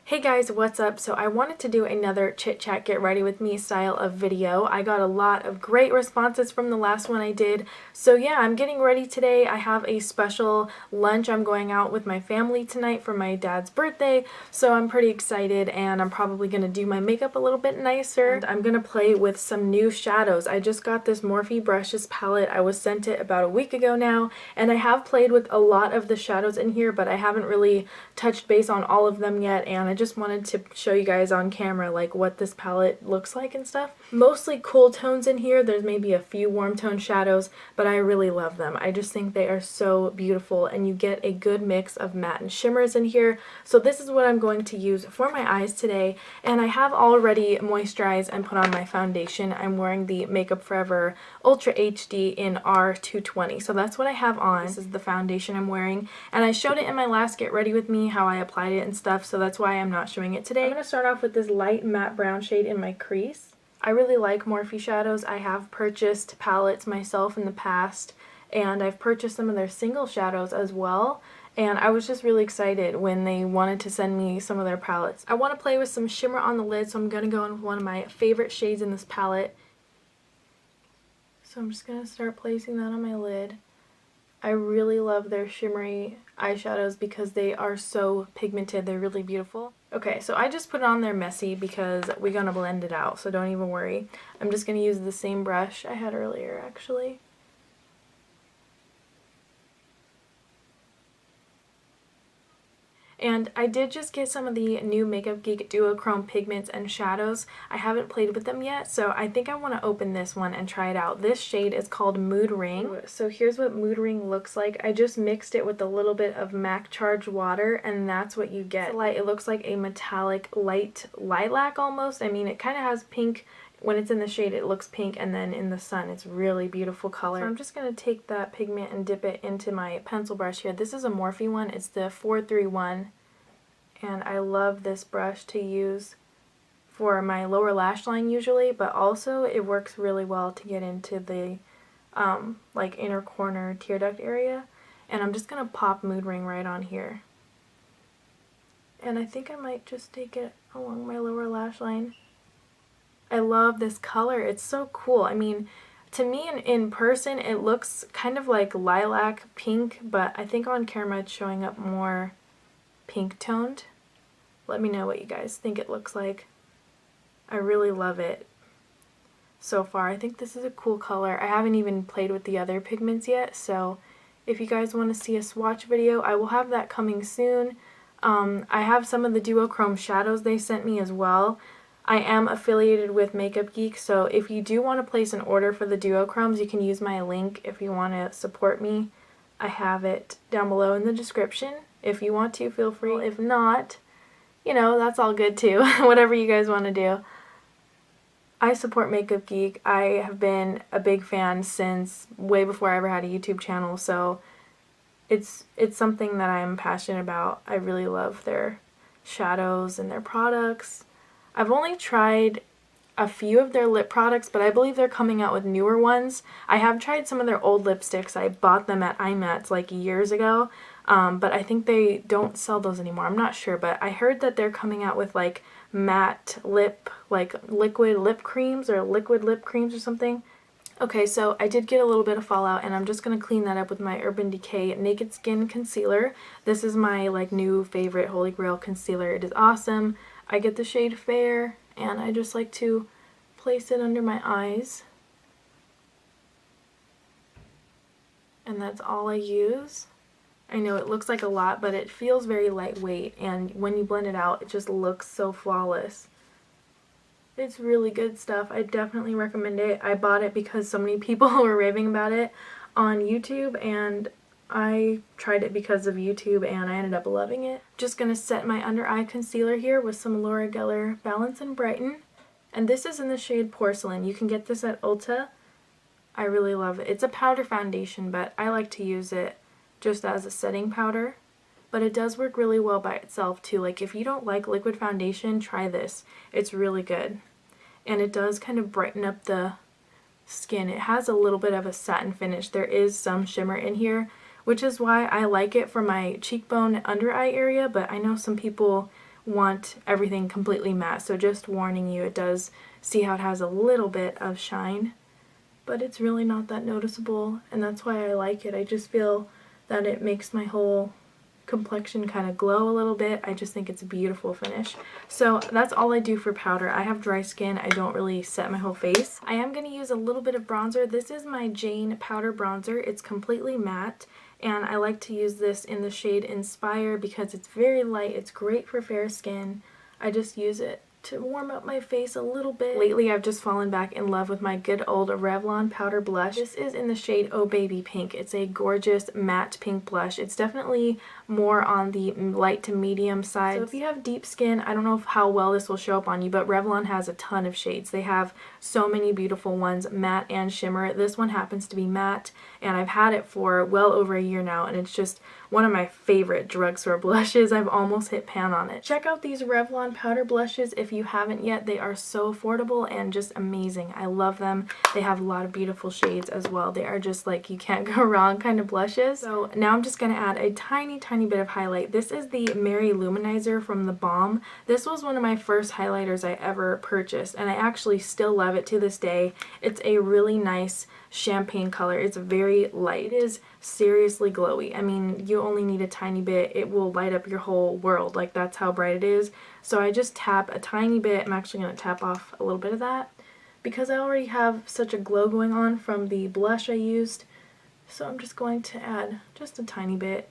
Hey guys, what's up? So I wanted to do another chit chat get ready with me style of video. I got a lot of great responses from the last one I did. So yeah, I'm getting ready today. I have a special lunch. I'm going out with my family tonight for my dad's birthday. So I'm pretty excited and I'm probably going to do my makeup a little bit nicer. And I'm going to play with some new shadows. I just got this Morphe brushes palette. I was sent it about a week ago now, and I have played with a lot of the shadows in here, but I haven't really touched base on all of them yet, and I just wanted to show you guys on camera like what this palette looks like and stuff. Mostly cool tones in here. There's maybe a few warm tone shadows, but I really love them. I just think they are so beautiful, and you get a good mix of matte and shimmers in here. So this is what I'm going to use for my eyes today, and I have already moisturized and put on my foundation. I'm wearing the Makeup Forever Ultra HD in R220, so that's what I have on. This is the foundation I'm wearing, and I showed it in my last Get Ready With Me how I applied it and stuff, so that's why I'm not showing it today. I'm going to start off with this light matte brown shade in my crease. I really like Morphe shadows. I have purchased palettes myself in the past, and I've purchased some of their single shadows as well, and I was just really excited when they wanted to send me some of their palettes. I want to play with some shimmer on the lid, so I'm going to go in with one of my favorite shades in this palette. So I'm just going to start placing that on my lid. I really love their shimmery eyeshadows because they are so pigmented. They're really beautiful. Okay, so I just put it on there messy because we're going to blend it out, so don't even worry. I'm just going to use the same brush I had earlier, actually. And I did just get some of the new Makeup Geek Duochrome pigments and shadows. I haven't played with them yet, so I think I want to open this one and try it out. This shade is called Mood Ring. So here's what Mood Ring looks like. I just mixed it with a little bit of MAC Charged water, and that's what you get. It looks like a metallic light lilac almost. I mean, it kind of has pink. When it's in the shade, it looks pink, and then in the sun, it's really beautiful color. So I'm just going to take that pigment and dip it into my pencil brush here. This is a Morphe one. It's the 431, and I love this brush to use for my lower lash line usually, but also it works really well to get into the like inner corner tear duct area. And I'm just going to pop Mood Ring right on here. And I think I might just take it along my lower lash line. I love this color. It's so cool. I mean, to me in person it looks kind of like lilac pink, but I think on camera it's showing up more pink toned. Let me know what you guys think it looks like. I really love it so far. I think this is a cool color. I haven't even played with the other pigments yet, so if you guys want to see a swatch video, I will have that coming soon. I have some of the Duochrome Shadows they sent me as well. I am affiliated with Makeup Geek, so if you do want to place an order for the Duochromes, you can use my link if you want to support me. I have it down below in the description. If you want to, feel free. If not, you know, that's all good too. Whatever you guys want to do. I support Makeup Geek. I have been a big fan since way before I ever had a YouTube channel, so it's something that I'm passionate about. I really love their shadows and their products. I've only tried a few of their lip products, but I believe they're coming out with newer ones. I have tried some of their old lipsticks. I bought them at IMATS like years ago, but I think they don't sell those anymore. I'm not sure, but I heard that they're coming out with like matte lip, like liquid lip creams or liquid lip creams or something. Okay, so I did get a little bit of fallout, and I'm just going to clean that up with my Urban Decay Naked Skin Concealer. This is my like new favorite Holy Grail concealer. It is awesome. I get the shade Fair, and I just like to place it under my eyes. And that's all I use. I know it looks like a lot, but it feels very lightweight, and when you blend it out, it just looks so flawless. It's really good stuff. I definitely recommend it. I bought it because so many people were raving about it on YouTube, and I tried it because of YouTube and I ended up loving it. Just going to set my under eye concealer here with some Laura Geller Balance and Brighten. And this is in the shade Porcelain. You can get this at Ulta. I really love it. It's a powder foundation, but I like to use it just as a setting powder. But it does work really well by itself too. Like if you don't like liquid foundation, try this. It's really good. And it does kind of brighten up the skin. It has a little bit of a satin finish. There is some shimmer in here, which is why I like it for my cheekbone and under eye area, but I know some people want everything completely matte. So just warning you, it does, see how it has a little bit of shine, but it's really not that noticeable, and that's why I like it. I just feel that it makes my whole complexion kind of glow a little bit. I just think it's a beautiful finish. So that's all I do for powder. I have dry skin. I don't really set my whole face. I am going to use a little bit of bronzer. This is my Jane powder bronzer. It's completely matte, and I like to use this in the shade Inspire because it's very light. It's great for fair skin. I just use it to warm up my face a little bit. Lately, I've just fallen back in love with my good old Revlon powder blush. This is in the shade Oh Baby Pink. It's a gorgeous matte pink blush. It's definitely more on the light to medium side. So if you have deep skin, I don't know how well this will show up on you, but Revlon has a ton of shades. They have so many beautiful ones, matte and shimmer. This one happens to be matte, and I've had it for well over a year now, and it's just one of my favorite drugstore blushes. I've almost hit pan on it. Check out these Revlon powder blushes if you haven't yet. They are so affordable and just amazing. I love them. They have a lot of beautiful shades as well. They are just like you can't go wrong kind of blushes. So now I'm just going to add a tiny bit of highlight. This is the Mary Loumanizer from TheBalm. This was one of my first highlighters I ever purchased, and I actually still love it to this day. It's a really nice champagne color. It's very light. It is seriously glowy. I mean, you only need a tiny bit. It will light up your whole world. Like, that's how bright it is. So I just tap a tiny bit. I'm actually going to tap off a little bit of that because I already have such a glow going on from the blush I used. So I'm just going to add just a tiny bit.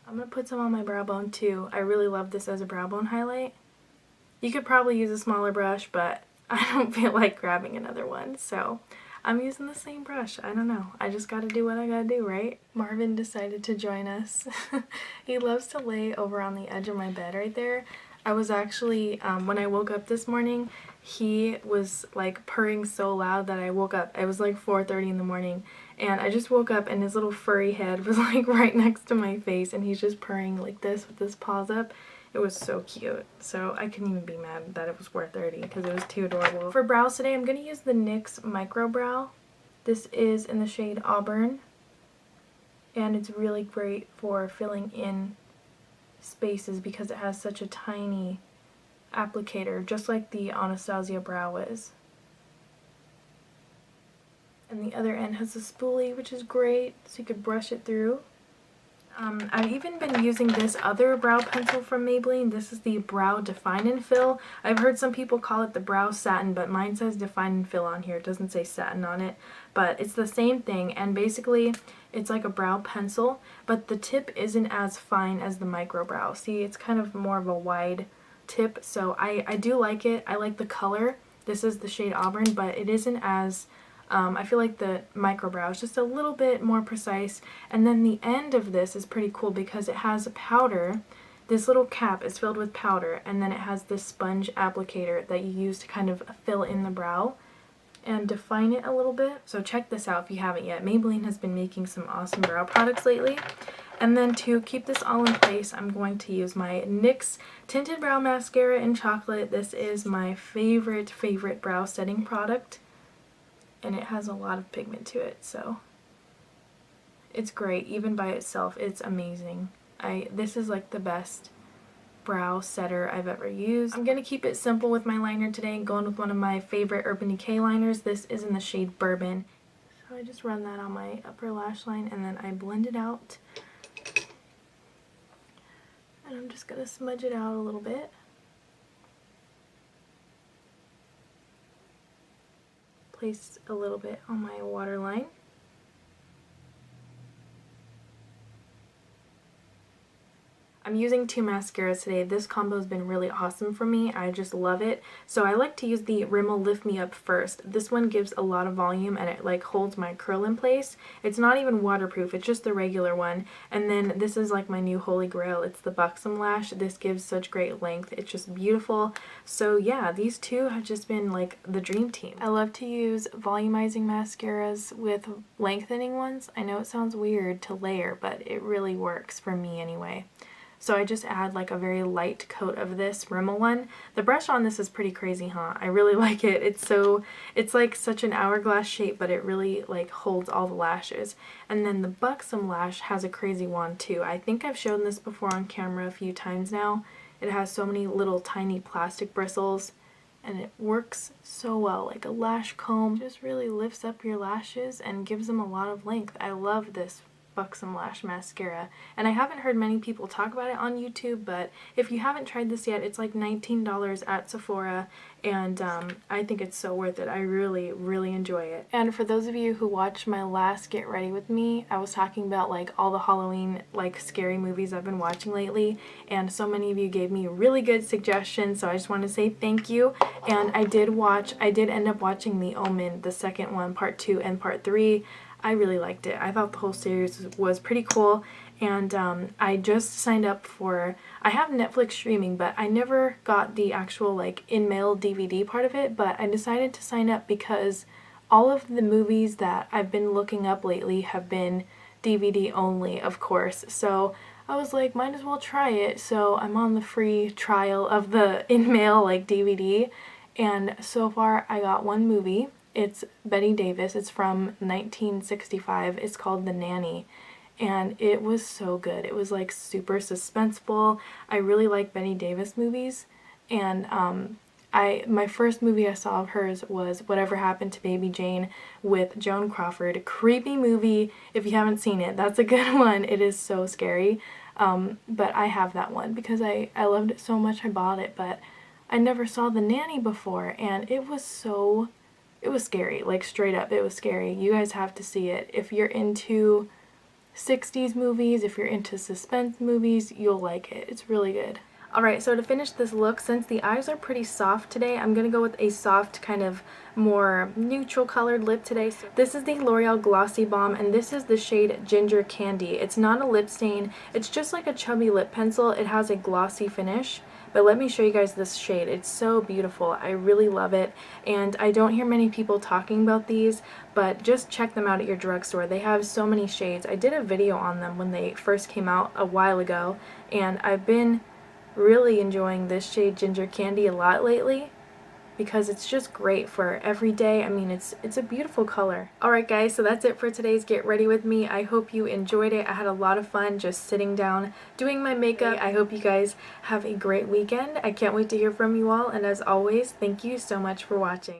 I'm going to put some on my brow bone too. I really love this as a brow bone highlight. You could probably use a smaller brush, but I don't feel like grabbing another one, so I'm using the same brush. I don't know. I just gotta do what I gotta do, right? Marvin decided to join us. He loves to lay over on the edge of my bed right there. I was actually, when I woke up this morning, he was like purring so loud that I woke up. It was like 4:30 in the morning, and I just woke up and his little furry head was like right next to my face, and he's just purring like this with his paws up. It was so cute. So I couldn't even be mad that it was 4:30 because it was too adorable. For brows today, I'm going to use the NYX Micro Brow. This is in the shade Auburn, and it's really great for filling in spaces because it has such a tiny applicator, just like the Anastasia Brow is. And the other end has a spoolie, which is great, so you could brush it through. I've even been using this other brow pencil from Maybelline. This is the Brow Define and Fill. I've heard some people call it the Brow Satin, but mine says Define and Fill on here. It doesn't say satin on it, but it's the same thing, and basically it's like a brow pencil, but the tip isn't as fine as the micro brow. See, it's kind of more of a wide tip, so I do like it. I like the color. This is the shade Auburn, but it isn't as I feel like the micro brow is just a little bit more precise. And then the end of this is pretty cool because it has a powder. This little cap is filled with powder, and then it has this sponge applicator that you use to kind of fill in the brow and define it a little bit. So check this out if you haven't yet. Maybelline has been making some awesome brow products lately. And then to keep this all in place, I'm going to use my NYX Tinted Brow Mascara in Chocolate. This is my favorite brow setting product, and it has a lot of pigment to it, so it's great. Even by itself, it's amazing. This is like the best brow setter I've ever used. I'm gonna keep it simple with my liner today and going with one of my favorite Urban Decay liners. This is in the shade Bourbon. So I just run that on my upper lash line and then I blend it out. And I'm just gonna smudge it out a little bit. Place a little bit on my waterline. I'm using two mascaras today. This combo has been really awesome for me. I just love it. So I like to use the Rimmel Lift Me Up first. This one gives a lot of volume and it like holds my curl in place. It's not even waterproof, it's just the regular one. And then this is like my new holy grail. It's the Buxom Lash. This gives such great length. It's just beautiful. So yeah, these two have just been like the dream team. I love to use volumizing mascaras with lengthening ones. I know it sounds weird to layer, but it really works for me anyway. So I just add like a very light coat of this Rimmel one. The brush on this is pretty crazy, huh? I really like it. It's like such an hourglass shape, but it really like holds all the lashes. And then the Buxom Lash has a crazy wand too. I think I've shown this before on camera a few times now. It has so many little tiny plastic bristles, and it works so well. Like a lash comb, just really lifts up your lashes and gives them a lot of length. I love this Buxom Lash Mascara, and I haven't heard many people talk about it on YouTube, but if you haven't tried this yet, it's like $19 at Sephora, and I think it's so worth it. I really, really enjoy it. And for those of you who watched my last Get Ready With Me, I was talking about like all the Halloween like scary movies I've been watching lately, and so many of you gave me really good suggestions, so I just want to say thank you. And I did end up watching The Omen, the second one, part 2 and part 3. I really liked it. I thought the whole series was pretty cool, and I just signed up for, I have Netflix streaming, but I never got the actual like in-mail DVD part of it, but I decided to sign up because all of the movies that I've been looking up lately have been DVD only, of course, so I was like, might as well try it. So I'm on the free trial of the in-mail like DVD, and so far I got one movie. It's Bette Davis. It's from 1965. It's called The Nanny, and it was so good. It was like super suspenseful. I really like Bette Davis movies, and my first movie I saw of hers was Whatever Happened to Baby Jane with Joan Crawford. Creepy movie. If you haven't seen it, that's a good one. It is so scary, but I have that one because I loved it so much I bought it, but I never saw The Nanny before, and it was scary, like straight up, it was scary. You guys have to see it. If you're into 60s movies, if you're into suspense movies, you'll like it. It's really good. Alright, so to finish this look, since the eyes are pretty soft today, I'm going to go with a soft, kind of more neutral colored lip today. So this is the L'Oreal Glossy Balm, and this is the shade Ginger Candy. It's not a lip stain, it's just like a chubby lip pencil. It has a glossy finish. But let me show you guys this shade. It's so beautiful. I really love it, and I don't hear many people talking about these, but just check them out at your drugstore. They have so many shades. I did a video on them when they first came out a while ago, and I've been really enjoying this shade Ginger Candy a lot lately because it's just great for every day. I mean, it's a beautiful color. Alright guys, so that's it for today's Get Ready With Me. I hope you enjoyed it. I had a lot of fun just sitting down doing my makeup. I hope you guys have a great weekend. I can't wait to hear from you all, and as always, thank you so much for watching.